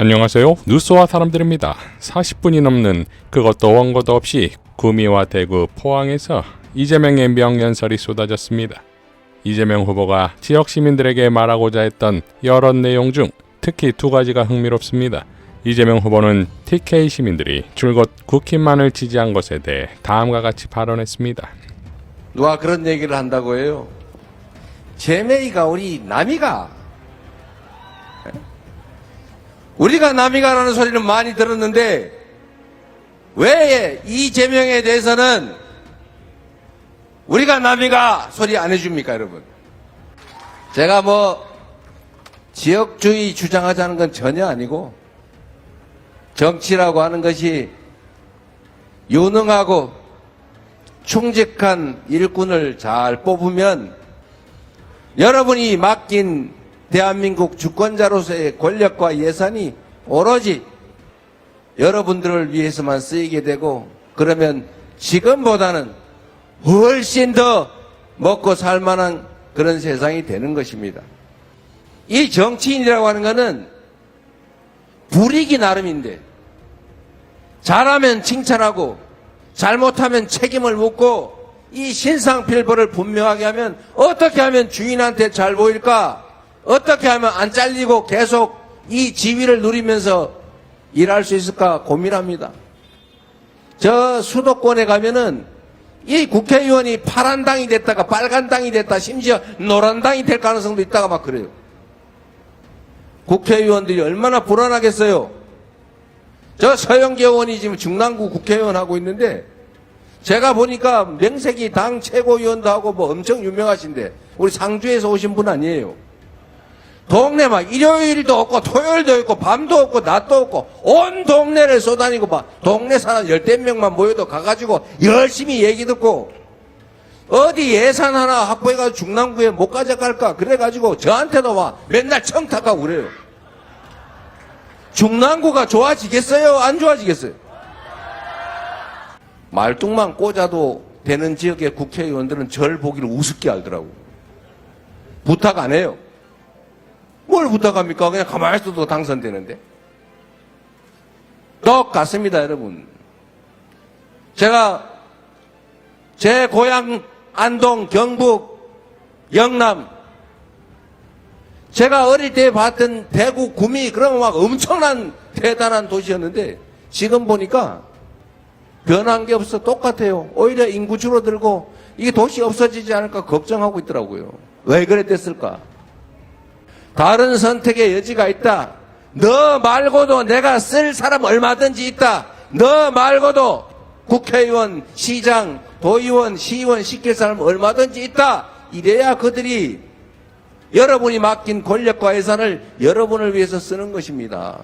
안녕하세요. 뉴스와 사람들입니다. 40분이 넘는 그것도 원고도 없이 구미와 대구, 포항에서 이재명의 명연설이 쏟아졌습니다. 이재명 후보가 지역 시민들에게 말하고자 했던 여러 내용 중 특히 두 가지가 흥미롭습니다. 이재명 후보는 TK 시민들이 줄곧 국힘만을 지지한 것에 대해 다음과 같이 발언했습니다. 누가 그런 얘기를 한다고 해요? 제메이가 우리 남이가 우리가 남이가라는 소리는 많이 들었는데 왜 이재명에 대해서는 우리가 남이가 소리 안 해줍니까, 여러분? 제가 지역주의 주장하자는 건 전혀 아니고 정치라고 하는 것이 유능하고 충직한 일꾼을 잘 뽑으면 여러분이 맡긴 대한민국 주권자로서의 권력과 예산이 오로지 여러분들을 위해서만 쓰이게 되고 그러면 지금보다는 훨씬 더 먹고 살만한 그런 세상이 되는 것입니다. 이 정치인이라고 하는 것은 불이기 나름인데 잘하면 칭찬하고 잘못하면 책임을 묻고 이 신상필벌을 분명하게 하면 어떻게 하면 주인한테 잘 보일까? 어떻게 하면 안 잘리고 계속 이 지위를 누리면서 일할 수 있을까 고민합니다. 저 수도권에 가면은 이 국회의원이 파란 당이 됐다가 빨간 당이 됐다 심지어 노란 당이 될 가능성도 있다가 막 그래요. 국회의원들이 얼마나 불안하겠어요. 저 서영교 의원이 지금 중랑구 국회의원 하고 있는데 제가 보니까 명색이 당 최고위원도 하고 엄청 유명하신데 우리 상주에서 오신 분 아니에요. 동네 막 일요일도 없고 토요일도 없고 밤도 없고 낮도 없고 온 동네를 쏘다니고 막 동네 사람 10대명만 모여도 가가지고 열심히 얘기 듣고 어디 예산 하나 확보해가지고 중랑구에 못 가져갈까 그래가지고 저한테도 막 맨날 청탁하고 그래요. 중랑구가 좋아지겠어요? 안 좋아지겠어요? 말뚝만 꽂아도 되는 지역의 국회의원들은 절 보기를 우습게 알더라고. 부탁 안 해요. 뭘 부탁합니까? 그냥 가만히 있어도 당선되는데. 똑같습니다, 여러분. 제가 제 고향 안동, 경북, 영남 제가 어릴 때 봤던 대구, 구미 그러면 막 엄청난 대단한 도시였는데 지금 보니까 변한 게 없어 똑같아요. 오히려 인구 줄어들고 이게 도시 없어지지 않을까 걱정하고 있더라고요. 왜 그랬댔을까? 다른 선택의 여지가 있다. 너 말고도 내가 쓸 사람 얼마든지 있다. 너 말고도 국회의원, 시장, 도의원, 시의원 시킬 사람 얼마든지 있다. 이래야 그들이 여러분이 맡긴 권력과 예산을 여러분을 위해서 쓰는 것입니다.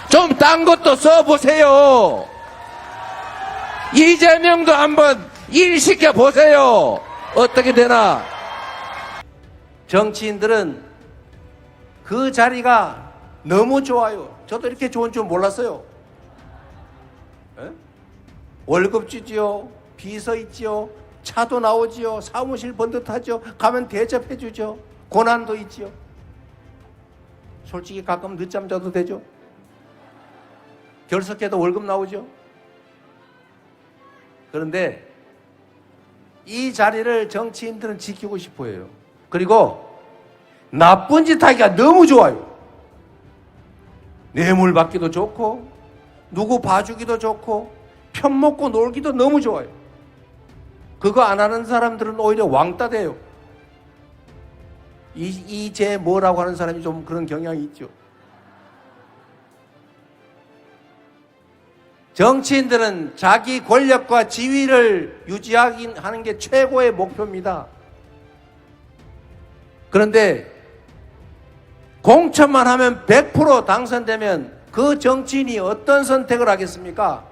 좀 딴 것도 써보세요. 이재명도 한번 일 시켜보세요. 어떻게 되나. 정치인들은 그 자리가 너무 좋아요. 저도 이렇게 좋은 줄 몰랐어요. 에? 월급 주지요. 비서 있지요. 차도 나오지요. 사무실 번듯하죠. 가면 대접해 주죠. 고난도 있지요. 솔직히 가끔 늦잠 자도 되죠. 결석해도 월급 나오죠. 그런데 이 자리를 정치인들은 지키고 싶어 해요. 그리고 나쁜 짓 하기가 너무 좋아요. 뇌물 받기도 좋고 누구 봐주기도 좋고 편먹고 놀기도 너무 좋아요. 그거 안 하는 사람들은 오히려 왕따 돼요. 이제 뭐라고 하는 사람이 좀 그런 경향이 있죠. 정치인들은 자기 권력과 지위를 유지하는 게 최고의 목표입니다. 그런데 공천만 하면 100% 당선되면 그 정치인이 어떤 선택을 하겠습니까?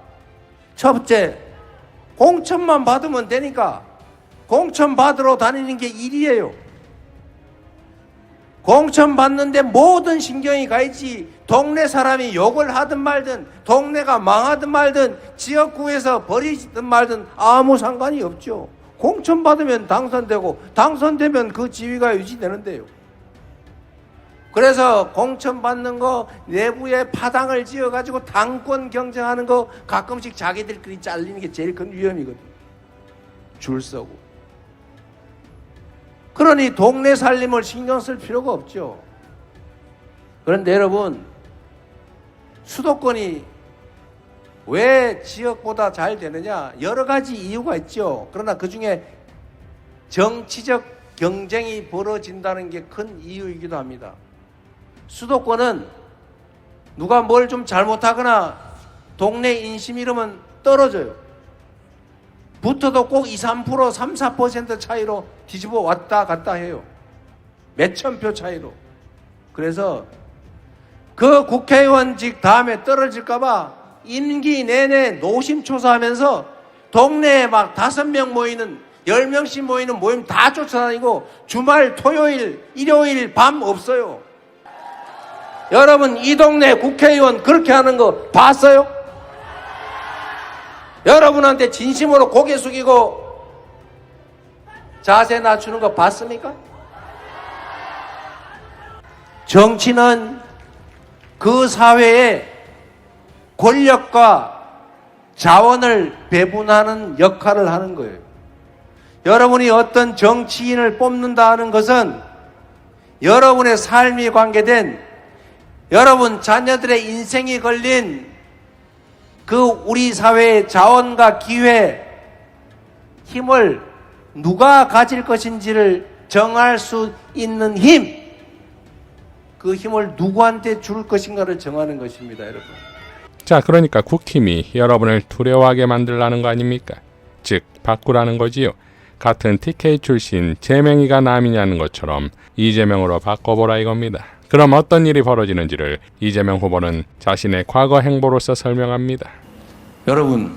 첫째, 공천만 받으면 되니까 공천 받으러 다니는 게 일이에요. 공천 받는데 모든 신경이 가 있지. 동네 사람이 욕을 하든 말든 동네가 망하든 말든 지역구에서 버리든 말든 아무 상관이 없죠. 공천 받으면 당선되고 당선되면 그 지위가 유지되는데요. 그래서 공천 받는 거 내부에 파당을 지어가지고 당권 경쟁하는 거 가끔씩 자기들끼리 잘리는 게 제일 큰 위험이거든. 줄 서고. 그러니 동네 살림을 신경 쓸 필요가 없죠. 그런데 여러분, 수도권이 왜 지역보다 잘 되느냐? 여러 가지 이유가 있죠. 그러나 그 중에 정치적 경쟁이 벌어진다는 게 큰 이유이기도 합니다. 수도권은 누가 뭘 좀 잘못하거나 동네 인심 이러면 떨어져요. 붙어도 꼭 2, 3%, 3, 4% 차이로 뒤집어 왔다 갔다 해요. 몇천 표 차이로. 그래서 그 국회의원직 다음에 떨어질까봐 임기 내내 노심초사하면서 동네에 막 5명 모이는 10명씩 모이는 모임 다 쫓아다니고 주말 토요일 일요일 밤 없어요. 여러분 이 동네 국회의원 그렇게 하는 거 봤어요? 여러분한테 진심으로 고개 숙이고 자세 낮추는 거 봤습니까? 정치는 그 사회에 권력과 자원을 배분하는 역할을 하는 거예요. 여러분이 어떤 정치인을 뽑는다 하는 것은 여러분의 삶이 관계된 여러분 자녀들의 인생이 걸린 그 우리 사회의 자원과 기회, 힘을 누가 가질 것인지를 정할 수 있는 힘, 그 힘을 누구한테 줄 것인가를 정하는 것입니다, 여러분. 자, 그러니까 국힘이 여러분을 두려워하게 만들라는 거 아닙니까? 즉, 바꾸라는 거지요. 같은 TK 출신 재명이가 남이냐는 것처럼 이재명으로 바꿔보라 이겁니다. 그럼 어떤 일이 벌어지는지를 이재명 후보는 자신의 과거 행보로서 설명합니다. 여러분,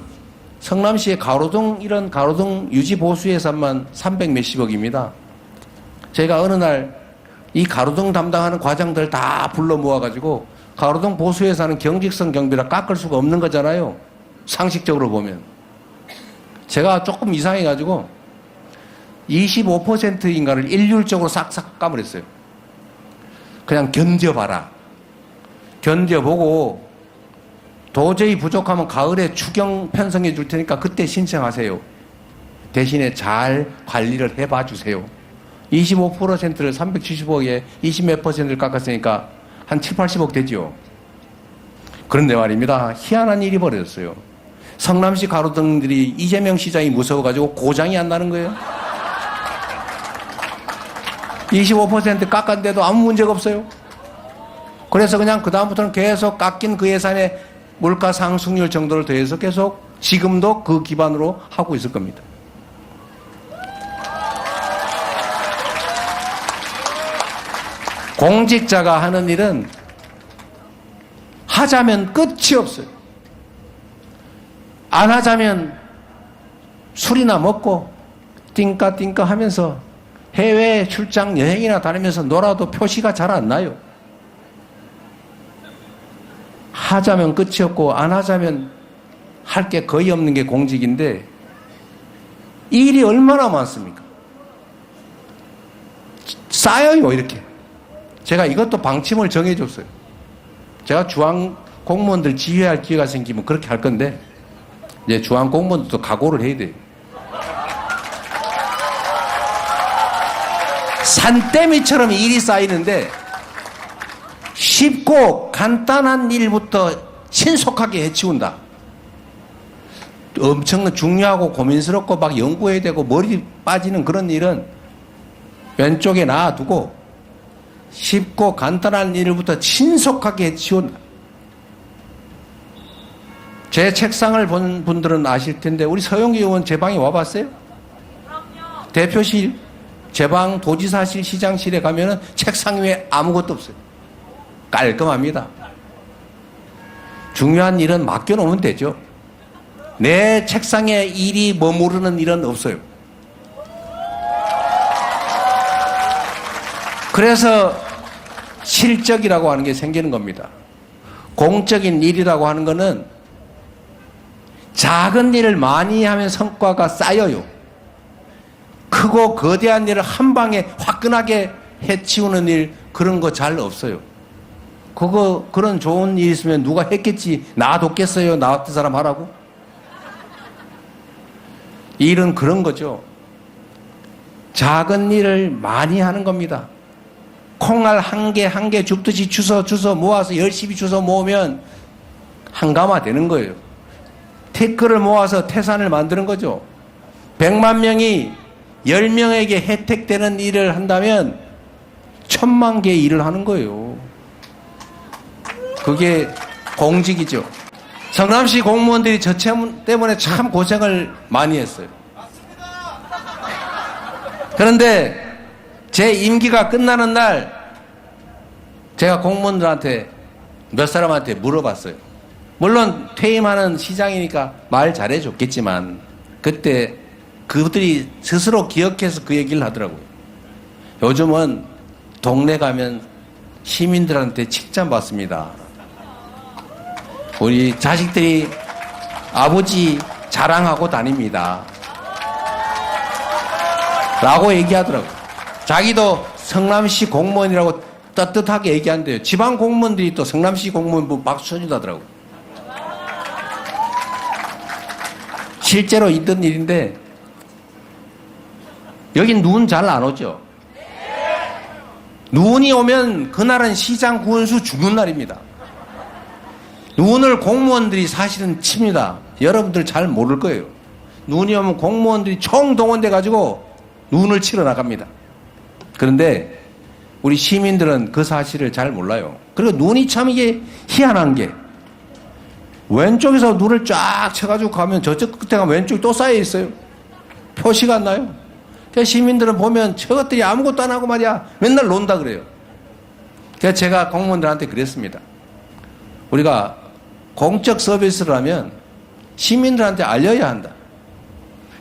성남시의 가로등 이런 가로등 유지 보수 예산만 300 몇십억입니다. 제가 어느 날 이 가로등 담당하는 과장들 다 불러 모아가지고 가로등 보수 예산은 경직성 경비라 깎을 수가 없는 거잖아요. 상식적으로 보면. 제가 조금 이상해가지고 25%인가를 일률적으로 싹싹 까버렸어요. 그냥 견뎌봐라. 견뎌보고 도저히 부족하면 가을에 추경 편성해 줄 테니까 그때 신청하세요. 대신에 잘 관리를 해봐 주세요. 25%를 370억에 20몇 %를 깎았으니까 한 7, 80억 되죠. 그런데 말입니다. 희한한 일이 벌어졌어요. 성남시 가로등들이 이재명 시장이 무서워가지고 고장이 안 나는 거예요. 25% 깎았는데도 아무 문제가 없어요. 그래서 그냥 그다음부터는 계속 깎인 그 예산에 물가 상승률 정도를 더해서 계속 지금도 그 기반으로 하고 있을 겁니다. 공직자가 하는 일은 하자면 끝이 없어요. 안 하자면 술이나 먹고 띵까띵까 하면서 해외 출장 여행이나 다니면서 놀아도 표시가 잘 안 나요. 하자면 끝이 없고 안 하자면 할 게 거의 없는 게 공직인데 일이 얼마나 많습니까? 쌓여요 이렇게. 제가 이것도 방침을 정해줬어요. 제가 중앙 공무원들 지휘할 기회가 생기면 그렇게 할 건데 이제 중앙 공무원들도 각오를 해야 돼요. 산더미처럼 일이 쌓이는데 쉽고 간단한 일부터 신속하게 해치운다. 엄청난 중요하고 고민스럽고 막 연구해야 되고 머리 빠지는 그런 일은 왼쪽에 놔두고 쉽고 간단한 일부터 신속하게 해치운다. 제 책상을 본 분들은 아실 텐데 우리 서영기 의원 제 방에 와봤어요? 그럼요. 대표실, 제 방, 도지사실, 시장실에 가면은 책상 위에 아무것도 없어요. 깔끔합니다. 중요한 일은 맡겨놓으면 되죠. 내 책상에 일이 머무르는 일은 없어요. 그래서 실적이라고 하는 게 생기는 겁니다. 공적인 일이라고 하는 거는 작은 일을 많이 하면 성과가 쌓여요. 크고 거대한 일을 한 방에 화끈하게 해치우는 일 그런 거 잘 없어요. 그런 좋은 일 있으면 누가 했겠지. 놔뒀겠어요. 나 같은 사람 하라고? 일은 그런 거죠. 작은 일을 많이 하는 겁니다. 콩알 한 개 줍듯이 주워 모아서 열심히 주워 모으면 한가마 되는 거예요. 태클을 모아서 태산을 만드는 거죠. 100만 명이 10명에게 혜택되는 일을 한다면 1000만 개의 일을 하는 거예요. 그게 공직이죠. 성남시 공무원들이 저 때문에 참 고생을 많이 했어요. 그런데 제 임기가 끝나는 날 제가 공무원들한테 몇 사람한테 물어봤어요. 물론 퇴임하는 시장이니까 말 잘해줬겠지만 그때 그들이 스스로 기억해서 그 얘기를 하더라고요. 요즘은 동네 가면 시민들한테 칭찬받습니다. 우리 자식들이 아버지 자랑하고 다닙니다. 라고 얘기하더라고요. 자기도 성남시 공무원이라고 떳떳하게 얘기한대요. 지방 공무원들이 또 성남시 공무원 박수 쳐준다더라고요. 실제로 있던 일인데 여긴 눈 잘 안 오죠? 눈이 오면 그날은 시장 군수 죽는 날입니다. 눈을 공무원들이 사실은 칩니다. 여러분들 잘 모를 거예요. 눈이 오면 공무원들이 총동원돼 가지고 눈을 치러 나갑니다. 그런데 우리 시민들은 그 사실을 잘 몰라요. 그리고 눈이 참 이게 희한한 게 왼쪽에서 눈을 쫙 쳐가지고 가면 저쪽 끝에 가면 왼쪽이 또 쌓여 있어요. 표시가 안 나요. 그래서 시민들은 보면 저것들이 아무것도 안 하고 말이야 맨날 논다 그래요. 그래서 제가 공무원들한테 그랬습니다. 우리가 공적 서비스를 하면 시민들한테 알려야 한다.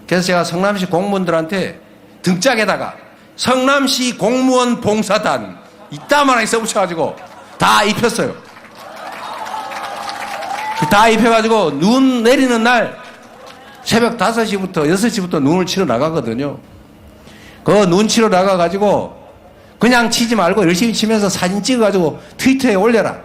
그래서 제가 성남시 공무원들한테 등짝에다가 성남시 공무원 봉사단 이따만하게 써붙여가지고 다 입혔어요. 다 입혀가지고 눈 내리는 날 새벽 5시부터 6시부터 눈을 치러 나가거든요. 그 눈 치러 나가가지고 그냥 치지 말고 열심히 치면서 사진 찍어가지고 트위터에 올려라.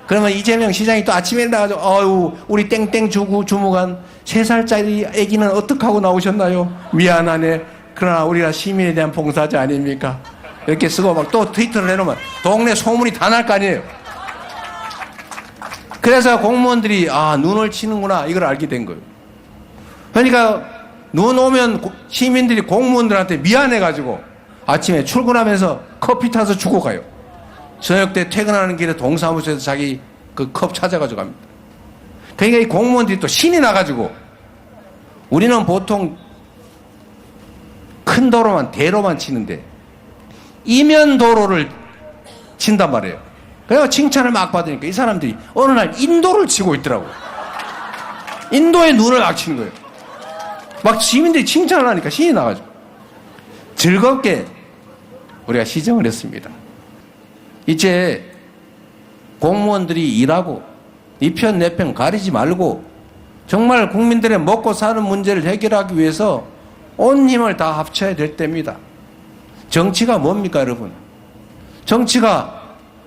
그러면 이재명 시장이 또 아침에 나가지고 어유 우리 땡땡 주무관 3살짜리 아기는 어떡하고 나오셨나요? 미안하네. 그러나 우리가 시민에 대한 봉사자 아닙니까? 이렇게 쓰고 막 또 트위터를 해놓으면 동네 소문이 다 날 거 아니에요. 그래서 공무원들이 눈을 치는구나 이걸 알게 된 거예요. 그러니까 눈 오면 시민들이 공무원들한테 미안해가지고 아침에 출근하면서 커피 타서 주고 가요. 저녁 때 퇴근하는 길에 동사무소에서 자기 그 컵 찾아가지고 갑니다. 그러니까 이 공무원들이 또 신이 나가지고 우리는 보통 큰 도로만 대로만 치는데 이면 도로를 친단 말이에요. 그래서 칭찬을 막 받으니까 이 사람들이 어느 날 인도를 치고 있더라고요. 인도에 눈을 막 치는 거예요. 막 시민들이 칭찬을 하니까 신이 나가지고 즐겁게 우리가 시정을 했습니다. 이제 공무원들이 일하고 이 편 내 편 가리지 말고 정말 국민들의 먹고 사는 문제를 해결하기 위해서 온 힘을 다 합쳐야 될 때입니다. 정치가 뭡니까 여러분? 정치가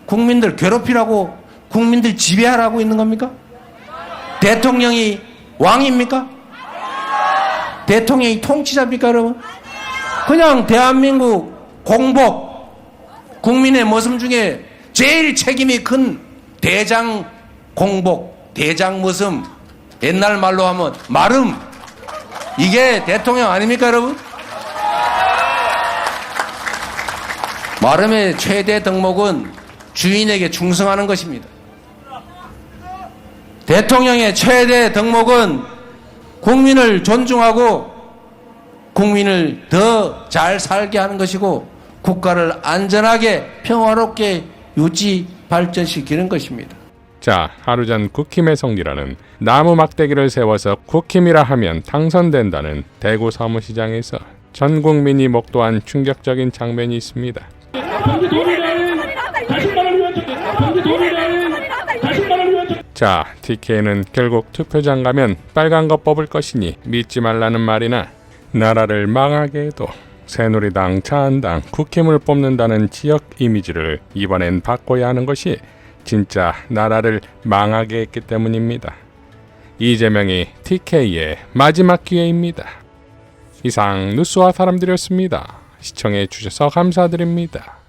국민들 괴롭히라고 국민들 지배하라고 있는 겁니까? 대통령이 왕입니까? 대통령이 통치자입니까 여러분? 그냥 대한민국 공복 국민의 모습 중에 제일 책임이 큰 대장 공복 대장 모습 옛날 말로 하면 마름 이게 대통령 아닙니까 여러분? 마름의 최대 덕목은 주인에게 충성하는 것입니다. 대통령의 최대 덕목은 국민을 존중하고 국민을 더 잘 살게 하는 것이고 국가를 안전하게 평화롭게 유지 발전시키는 것입니다. 자, 하루 전 국힘의 성리라는 나무 막대기를 세워서 국힘이라 하면 당선된다는 대구 서무시장에서 전 국민이 목도한 충격적인 장면이 있습니다. 자, TK는 결국 투표장 가면 빨간 거 뽑을 것이니 믿지 말라는 말이나 나라를 망하게 해도 새누리당, 자한당, 국힘을 뽑는다는 지역 이미지를 이번엔 바꿔야 하는 것이 진짜 나라를 망하게 했기 때문입니다. 이재명이 TK의 마지막 기회입니다. 이상 뉴스와 사람들이었습니다. 시청해 주셔서 감사드립니다.